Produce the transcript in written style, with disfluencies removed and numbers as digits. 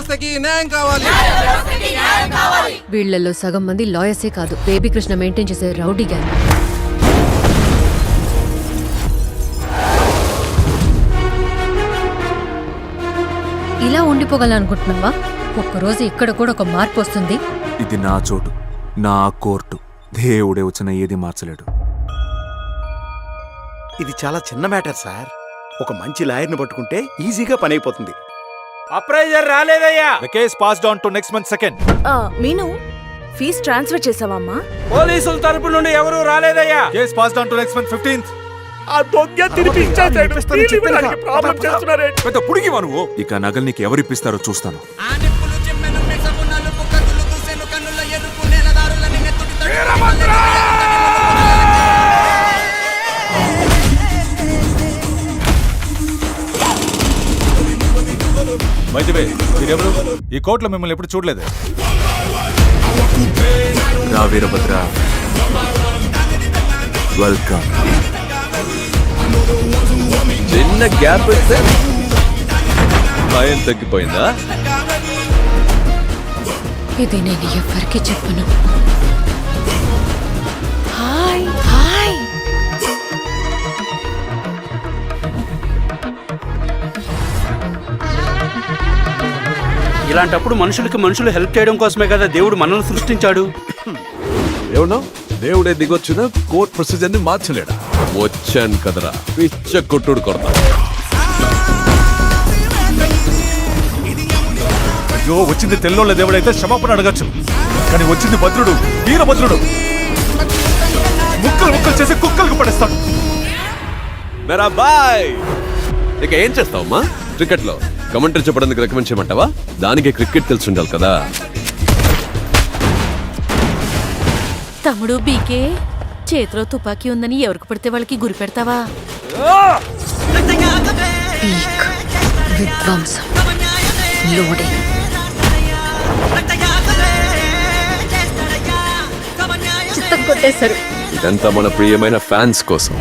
వ్యవస్థకి న్యాయం కావాలి. వీళ్లలో సగం మంది లాయర్సే కాదు, బేబీ కృష్ణ మెయింటైన్ చేసే రౌడీ గ్యాంగ్. ఇలా ఉండిపోగలనుకుంటున్నావా? ఒక్కరోజు ఇక్కడ కూడా ఒక మార్పు వస్తుంది. ఇది నా చోటు, నా కోర్టు. దేవుడే వచ్చిన ఏది మార్చలేడు. ఇది చాలా చిన్న మ్యాటర్ సార్. ఒక మంచి లాయర్ని పట్టుకుంటే ఈజీగా పని అయిపోతుంది. Appraiser రాలేదయ్యా. The case passed on to next month 2nd. మీను ఫీజ్ ట్రాన్స్ఫర్ చేసావమ్మా? పోలీసుల తరపు నుండి ఎవరూ రాలేదయ్యా. Case passed on to next month 15th. ఆ దొంగ తినిపించేసాడు. ప్రాబ్లం చేస్తున్నారే. పెద్ద పుడిగివా నువ్వు. ఇక నగలు నీకు ఎవరిప్పిస్తారో చూస్తాను. వైద్యవే, మీరెవరు? ఈ కోర్టులో మిమ్మల్ని ఎప్పుడు చూడలేదు. రా వీరభద్ర, వెల్కమ్. చిన్న గ్యాప్ ఇస్తే భయం తగ్గిపోయిందా? ఇది నేను ఎవరికి చెప్పను. Hi hi. ఇలాంటప్పుడు మనుషులు హెల్ప్ చేయడం కోసమే కదా దేవుడు మనల్ని సృష్టించాడు. ఏమన్నా దేవుడే దిగొచ్చిన కోర్ట్ ప్రొసీజర్ ని మార్చలేడా? వచ్చాను కదరా, పిచ్చ కొట్టుడు కొడతా. అయ్యో, వచ్చింది తెల్లోళ్ళ దేవుడైతే క్షమాపణ అడగచ్చు, కానీ వచ్చింది భద్రుడు, వీరభద్రుడు. ముక్కలు ముక్కలు చేసి కుక్కలకు పడేస్తాడు. మేరా బాయ్, ఇక ఏం చేస్తావమ్మా? క్రికెట్ లో కమెంటరీ చెప్పడానికి రికమెండ్ చేయమంటావా? దానికి క్రికెట్ తెలిసి ఉండాలి కదా. తమ్ముడు బీకే, చేతిలో తుపాకీ ఉందని ఎవరికి పడితే వాళ్ళకి గురి పెడతావా? పీక్, విధ్వంసం, లోడింగ్. చిత్తం కొట్టేశారు. ఇదంతా మన ప్రియమైన ఫ్యాన్స్ కోసం.